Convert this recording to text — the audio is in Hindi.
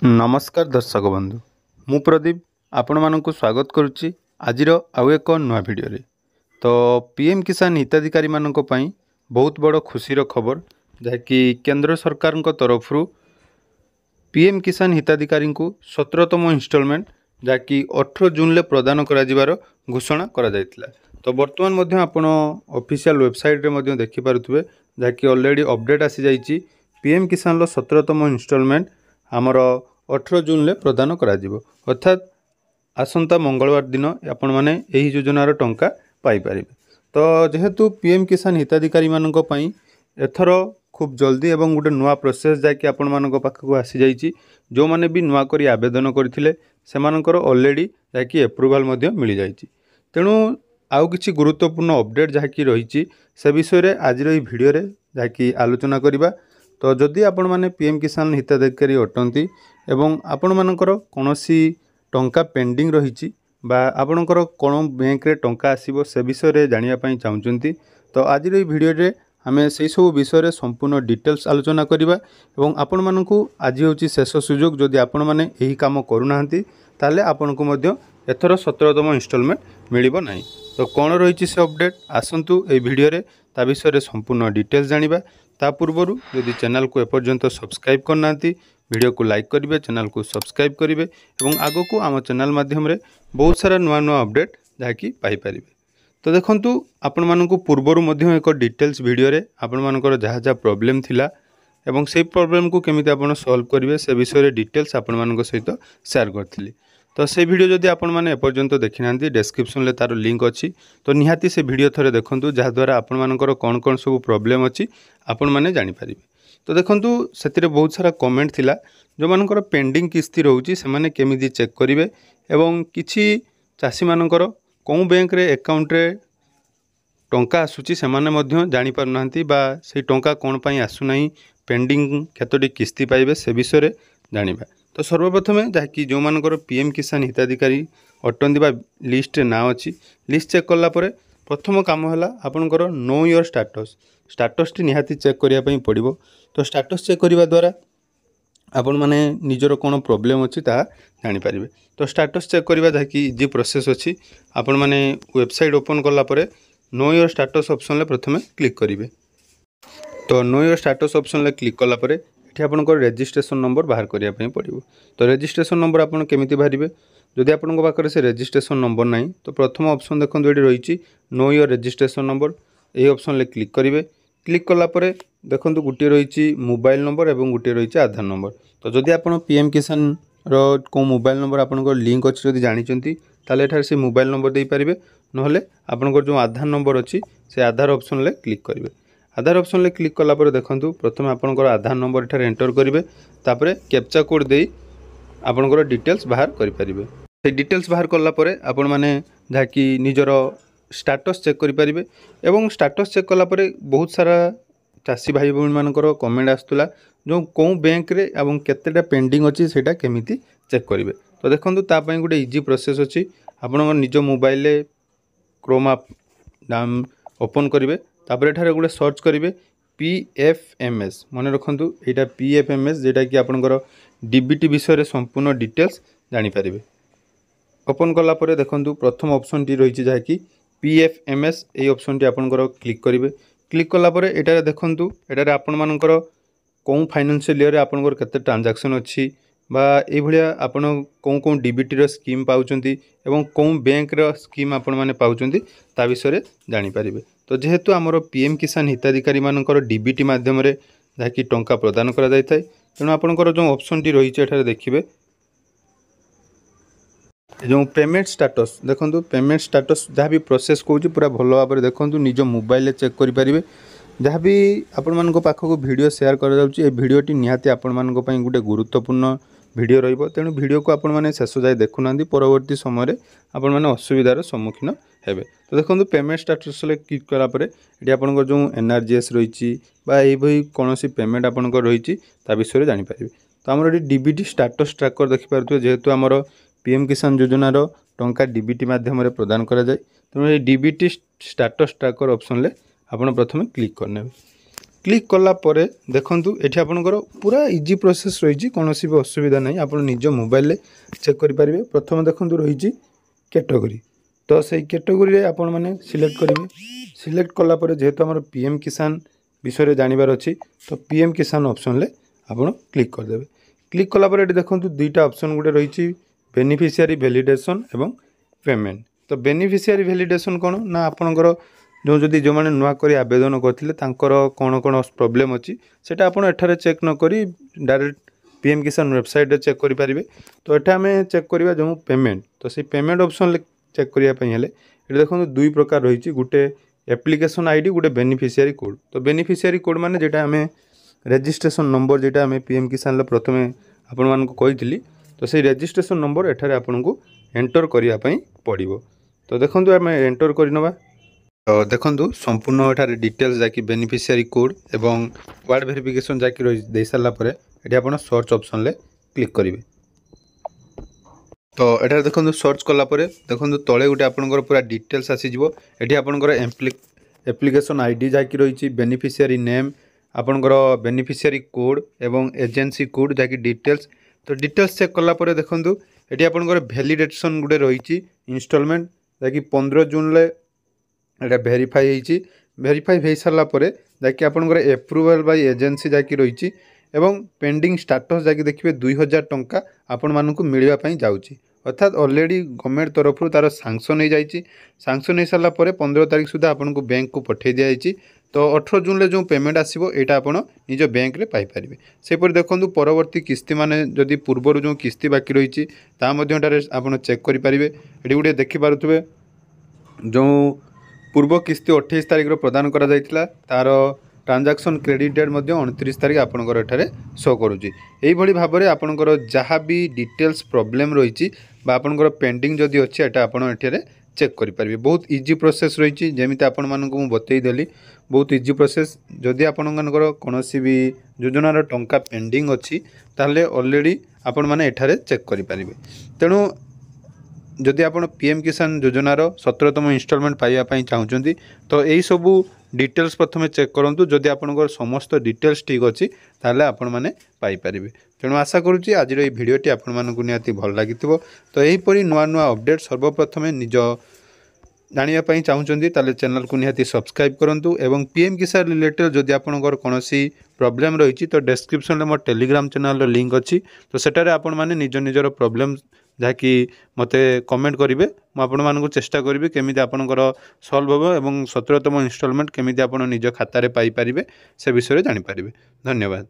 नमस्कार दर्शक बंधु मु प्रदीप आपण मानक स्वागत करुच्ची आजिर आउ एक नुआ भिडियो रे। तो पीएम किसान हिताधिकारी मानक पई बहुत बड़ खुशीर खबर जहाँकि केंद्र सरकार तरफ पीएम किसान हिताधिकारी को 17तम इन्स्टॉलमेंट जहाँकि 18 जून प्रदान कर घोषणा करा जायतिला। तो बर्तमान मध्य आपण ऑफिशियल वेबसाइट रे मध्य देखि पारुथबे जहाँकि ऑलरेडी अपडेट आसी जाइछि पीएम किसान लो 17तम इन्स्टॉलमेंट आमर 18 जून प्रदान करा जिवो अर्थात आसंता मंगलवार दिन आपण माने एही योजनार टंका पाई परिबे। तो जेहेतु पीएम किसान हिताधिकारी मानक पई एथर खूब जल्दी एवं गोटे नुआ प्रोसेस जाकि आपण मानक पाखक आसी जाइछि जो माने भी नुआ करी आवेदन करथिले सेमानकर ऑलरेडी जाकि एप्रूवल मध्य मिली जाइछि। तेणु आउ किछि गुरुत्वपूर्ण अपडेट जाकि रहिछि से विषय रे आजिर एही भिडियो रे जाकि आलोचना करिबा। तो जदि आपण माने पीएम किसान हिताधिकारी अटंती एवं आपण मानकर कोनोसी टंका पेंडिंग रहिछि बा आपणकर कोन बैंक रे टंका आसीबो से विषय रे जानिया पई चाहुचंती तो आज रे वीडियो रे हमें से सब विषय रे संपूर्ण डिटेल्स आलोचना करिबा एवं आपण मानकू आज होची शेष सुयोग जदि आपण माने एही काम करू नाहंती ताले आपनको मध्य एथर 17तम इन्स्टॉलमेंट मिलिबो नाही। तो कोन रहिछि से अपडेट आसंतु ए वीडियो रे ता विषय रे संपूर्ण डिटेल्स जानिबा। ता पूर्वरु यदि चैनल को एपर्यंत सब्सक्राइब करनांती वीडियो को लाइक करिवे चैनल को सब्सक्राइब करिवे एवं आगो को आम चैनल माध्यम रे बहुत सारा नुआ नुआ अपडेट जाकि पाई परिबे। तो देखंतु आपण मानकू पूर्वरु मध्य एक डिटेल्स वीडियो रे आपण मानकर जहा जहा प्रॉब्लम थिला एवं से प्रॉब्लम को केमिति आपण सॉल्व करिवे से विषय रे डिटेल्स आपण मानक सहित शेयर करथिली। तो से वीडियो जदि आपण माने एपर्यंत देखि नांती डिस्क्रिप्शन ले तार लिंक अछि तो निहाती से वीडियो थरे देखंतु जहा द्वारा आपण मानकर कोन कोन सब प्रॉब्लम अछि आपण माने जानि परिबे। तो देखंतु सेतिरे बहुत सारा कमेंट थिला जो मानकर पेंडिंग किस्ती रहउची से माने केमिति चेक करिवे एवं किछि चासी मानकर कोन बैंक रे अकाउंट रे टंका आसुची से माने मध्य जानि पार नांती बा से टंका कोन पई आसु नाही पेंडिंग केतोटी किस्ती पाइबे से विषय रे जानिबा। तो सर्वप्रथम जहाँकि जो मानकर पीएम किसान हिताधिकारी अटंती बा लिस्ट रे नाम अछि लिस्ट चेक कला परे प्रथम काम होला आपनकर नो योर स्टेटस टी निहाती चेक करिया पई पड़िबो। तो स्टेटस चेक करिवा द्वारा आपण माने निजर कोन प्रॉब्लम अछि ता जानि परिबे। तो स्टेटस चेक करिवा जहाँकि इजी प्रोसेस अछि आपण माने वेबसाइट ओपन कला परे नो योर स्टेटस ऑप्शन ले प्रथमे क्लिक करिवे। तो नो योर स्टेटस ऑप्शन ले क्लिक कला परे एठी आपनकर रजिस्ट्रेशन नंबर बाहर करिया पई पड़िबो। तो रजिस्ट्रेशन नंबर आपण केमिति बाहरिबे जदि आपनक पाखरे से रजिस्ट्रेशन नंबर नाही तो प्रथम ऑप्शन देखंतु एठी रहिछि नो योर रजिस्ट्रेशन नंबर ए ऑप्शन ले क्लिक करिवे। क्लिक कला परे देखंतु गुटी रहिछि मोबाइल नंबर एवं गुटी रहिछि आधार नंबर। तो जदि आपण पीएम किसान रो को मोबाइल नंबर आपनकर लिंक अछि जदि जानिचंती ताले एठार से मोबाइल नंबर देई परिबे नहले आपनकर जो आधार नंबर अछि से आधार ऑप्शन ले क्लिक करिवे। आधार ऑप्शन ले क्लिक कला परे देखंतु प्रथम आपनकर आधार नंबर एठार एंटर करिवे तापरे कैप्चा कोड देई आपनकर डिटेल्स बाहर करि परिबे। से डिटेल्स बाहर कला परे आपण माने जाकि निजर स्टेटस चेक करि परिबे एवं स्टेटस चेक कला परे बहुत सारा चासी भाई बहन मानकर कमेंट आस्तुला जो कोन बैंक रे एवं केतेटा पेंडिंग अछि सेटा केमिति चेक करिवे। तो देखंतु ता पई गुटे इजी प्रोसेस अछि आपण निज मोबाइल ले क्रोम ऐप नाम ओपन करिवे तापर एठारे गुटे सर्च करिवे पीएफएमएस मन रखंतु एटा पीएफएमएस जेटा कि आपनकर डीबीटी विषय रे संपूर्ण डिटेल्स जानि परिवे। ओपन कला परे देखंतु प्रथम ऑप्शन टी रहिछि जहा कि पीएफएमएस ए ऑप्शन टी आपनकर क्लिक करिवे। क्लिक कला परे एटारे देखंतु एटारे आपण मानकर कोन फाइनेंशियल ईयर रे आपनकर केते ट्रांजैक्शन अछि बा ए भलिया आपण कोन कोन डीबीटी रो स्कीम पाउचंती एवं कोन बैंक रो स्कीम आपण माने पाउचंती ता विषय रे जानि परिबे। तो जेहेतु हमरो पीएम किसान हिताधिकारी मानकर डीबीटी माध्यम रे जाकि टंका प्रदान करा जाय थाय तेणु आपनकर जो ऑप्शन टी रहिछि एठारे देखिबे जो पेमेंट स्टेटस देखंतु पेमेंट स्टेटस जहाँ भी प्रोसेस कहूँ पूरा भल भाव देखंतु निज मोबाइल चेक करि परिबे। जहाँ भी आपण मानक पाखक वीडियो शेयर कर जाउछि ए वीडियोटी निहाती आपण मानक पई गुटे गुरुत्वपूर्ण वीडियो रहिबो तेणु वीडियो को आपण माने शेष जाय देखुनांदी परवर्ती समय रे आपण माने असुविधार सम्मुखीन हेबे। तो देखंतु पेमेंट स्टेटस ले क्लिक करा परे एठी आपनकर जो एनआरजीएस रहिछि बा एई भई कोनोसी पेमेंट आपनकर रहिछि ता विषय रे जानि परिबे। तो हमर एठी डीबीटी स्टेटस ट्रैकर देखि पारथु जेहेतु हमर पीएम किसान योजनार टंका डीबीटी माध्यम रे प्रदान करा जाय तेणु ए डीबीटी स्टेटस ट्रैकर ऑप्शन ले आपण प्रथमे क्लिक करनेबे। क्लिक कलापर देखूँ ये आपंकर पूरा इजी प्रोसेस रही कौन भी असुविधा नहीं आप निज मोबाइल चेक करेंगे। प्रथम देखूँ रही कैटेगरी तो से कैटेगरी आपण मैंने सिलेक्ट करेंगे। सिलेक्ट कलापर जेहेतु आम पीएम किसान विषय जानवर अच्छी तो पीएम किसान ऑप्शन ले आप क्लिक करदे। क्लिक कलापर ये देखूँ दुईटा ऑप्शन गुटे रही बेनिफिशियरी वैलिडेशन एवं पेमेंट। तो बेनिफिशियरी वैलिडेशन कौन ना आपणकर जो मैंने नुआ कर आवेदन करते कौन कौन प्रोब्लेम अच्छी सेटा आपड़ एठारे चेक न करी डायरेक्ट पीएम किसान वेबसाइट चेक करेंगे। तो ये आम चेक करवा जो पेमेंट तो से पेमेंट ऑप्शन चेक करने ये देखो दुई प्रकार रही गोटे एप्लिकेशन आईडी गोटे बेनिफिशियरी कोड। तो बेनिफिशियरी कोड माने जेटा आम रजिस्ट्रेशन नंबर जेटा आम पीएम किसान प्रथम आपण मानक कही तो से रजिस्ट्रेशन नंबर एठारे आपन को एंटर करने पड़ो। तो देखो आम एंटर करनवा तो देखो संपूर्ण एठारे डिटेल्स जाकि बेनिफिशियरी कोड एवं वार्ड वेरिफिकेशन जाकि दे सारापर ये आप सर्च ऑप्शन ले क्लिक करेंगे। तो ये देखो सर्च कलापर देखो तले गोटे आपंकर पूरा डिटेल्स आसीज ये आपंकर एप्लिकेशन आईडी जाकि रही बेनिफिशियरी नेम आपंकर बेनिफिशियरी कोड एवं एजेंसी कोड जाकि डिटेल्स। तो डिटेल्स चेक कलापर देखो ये आपंकर वैलिडेशन गोटे रही इंस्टॉलमेंट जाकि 15 जून ये भेरीफाई भेरीफाई हो सारापर जैकि आपंकर एप्रुवाल बाय एजेंसी जाकि रही एवं पेंडिंग स्टाटस जाकि देखिए 2000 टंका आपण मानक मिलवाई जाऊँगी अर्थात ऑलरेडी गवर्नमेंट तरफ तार सांक्शन हो जाए। सांक्शन हो सारापर 15 तारीख सुधा आपन को बैंक को पठे दी जाए। तो 18 जून ले जो पेमेंट आसो यहाँ आप निज बैंक रे पाइपर। सेपर देखो परवर्ती किस्ती माने जदि पूर्वर जो किस्ती बाकी रही आप चेक करेंगे। ये गोटे देखिपे जो पूर्व किस्ती 28 तारीख प्रदान करा जायतिला तार ट्रांजैक्शन क्रेडिट डेट 29 तारीख आपंकर एठारे शो करुँची। यही भाव में आपंकर जहाँ भी डिटेल्स प्रॉब्लम रही आपंकर पेंडिंग जदि अच्छे एटा आपन एठारे चेक करेंगे। बहुत इजी प्रोसेस रही जमीती आपण मानक मु बतईदेली बहुत इजी प्रोसेस। जदि आपंकर कौन भी योजनार टंका पेंडिंग अच्छी ताहले ऑलरेडी आपण माने एठारे चेक करेंगे। तेणु जदि आप पीएम किसान योजनार 17तम इंस्टॉलमेंट पाइबापी चाहूँगी तो यही सबू डिटेल्स प्रथम चेक करूँ। जदि आपंकर समस्त डिटेल्स ठीक अच्छी ताहले आपण माने पाइपर। तेणु आशा करुँची आज ये भिडटी आपण मानक निहाती भल लगी। तो यहीपरि नुआ नुआ अपडेट सर्वप्रथमे निज जानापी चाहूँगी ताले चैनल को निहाती सब्सक्राइब करूँ। एवं पीएम किसान रिलेटेड जदि आपंकर कौन प्रॉब्लम रही तो डिस्क्रिप्शन में मोर टेलीग्राम चैनल लिंक अच्छी तो सेटारे आपण माने निज निजर प्रॉब्लम जहाँकि मते कमेंट करेंगे मुझे चेष्टा करी केमी आपंकर सल्व हो और 17तम इंस्टॉलमेंट केमी आप निज खाता पाइपर से विषय जानीपर। धन्यवाद।